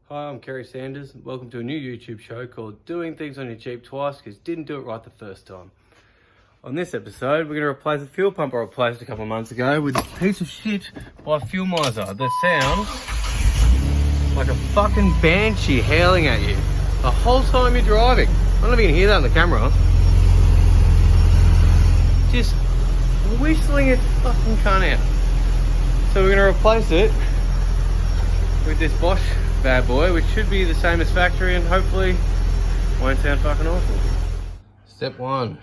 Hi, I'm Kerry Sanders. Welcome to a new YouTube show called Doing Things on Your Jeep Twice because didn't do it right the first time. On this episode, we're going to replace a fuel pump I replaced a couple of months ago with a piece of shit by Fuelmiser that sounds like a fucking banshee howling at you the whole time you're driving. I don't know if you can hear that on the camera. Just whistling its fucking cunt out. So we're going to replace it with this Bosch bad boy, which should be the same as factory and hopefully won't sound fucking awful. Step 1,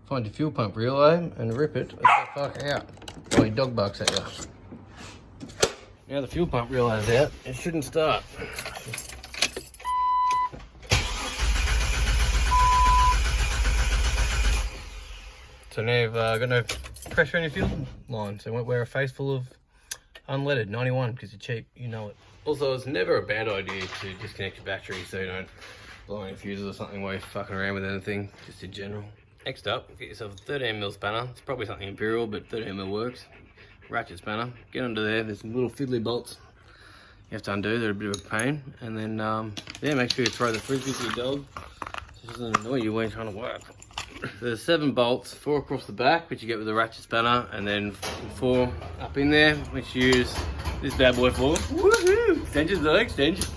find your fuel pump relay and rip it the fuck out while your dog barks at you. Now the fuel pump relay's out, it shouldn't start. So now you've got no pressure in your fuel line, so you won't wear a face full of unleaded 91 because you're cheap, you know it. Also, it's never a bad idea to disconnect your battery so you don't blow any fuses or something while you're fucking around with anything, just in general. Next up, get yourself a 13mm spanner. It's probably something Imperial, but 13mm works. Ratchet spanner, get under there, there's some little fiddly bolts you have to undo, they're a bit of a pain. And then, yeah, make sure you throw the frisbee to your dog so it doesn't annoy you when you're trying to work. There's 7 bolts, 4 across the back, which you get with the ratchet spanner, and then 4 up in there, which you use this bad boy for. Woohoo! Extensions, though, extensions.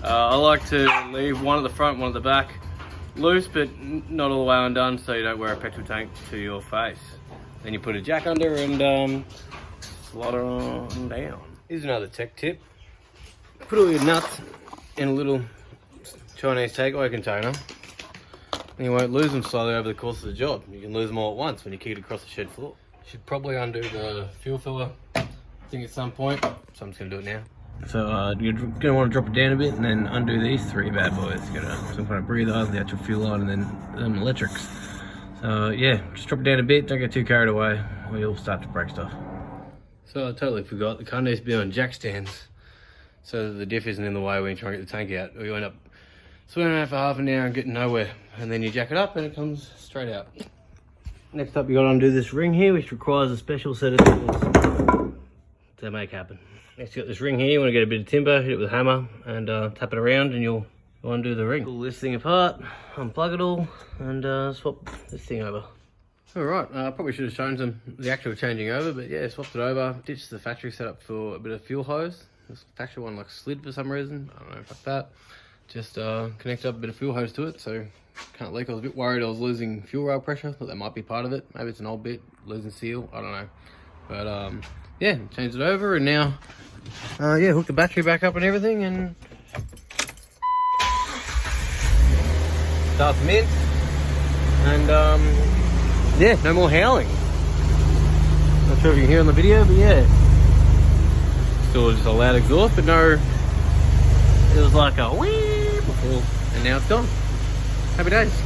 I like to leave one at the front, one at the back, loose, but not all the way undone, so you don't wear a petrol tank to your face. Then you put a jack under and slide it on down. Here's another tech tip. Put all your nuts in a little Chinese takeaway container. And you won't lose them slowly over the course of the job. You can lose them all at once when you kick it across the shed floor. You should probably undo the fuel filler thing at some point, so I'm just gonna do it now. So you're gonna want to drop it down a bit and then undo these 3 bad boys. Get some kind of breather, the actual fuel line, and then electrics. So yeah, just drop it down a bit, don't get too carried away or you'll start to break stuff. So I totally forgot, the car needs to be on jack stands so that the diff isn't in the way when you try and get the tank out, or you end up swimming around for half an hour and getting nowhere, and then you jack it up and it comes straight out. Next up, you got to undo this ring here, which requires a special set of tools to make happen. Next, you got this ring here. You want to get a bit of timber, hit it with a hammer, and tap it around, and you'll undo the ring. Pull this thing apart, unplug it all, and swap this thing over. All right, I probably should have shown the actual changing over, but yeah, swapped it over. Ditched the factory setup for a bit of fuel hose. This factory one like slid for some reason. I don't know, fuck that. Just connect up a bit of fuel hose to it so can't leak. I was a bit worried I was losing fuel rail pressure, thought that might be part of it. Maybe it's an old bit, losing seal, I don't know. But yeah, changed it over and now, yeah, hook the battery back up and everything and start them in. And yeah, no more howling. Not sure if you can hear on the video, but yeah. Still just a loud exhaust, but no, it was like a wee before, and now it's gone. Happy days.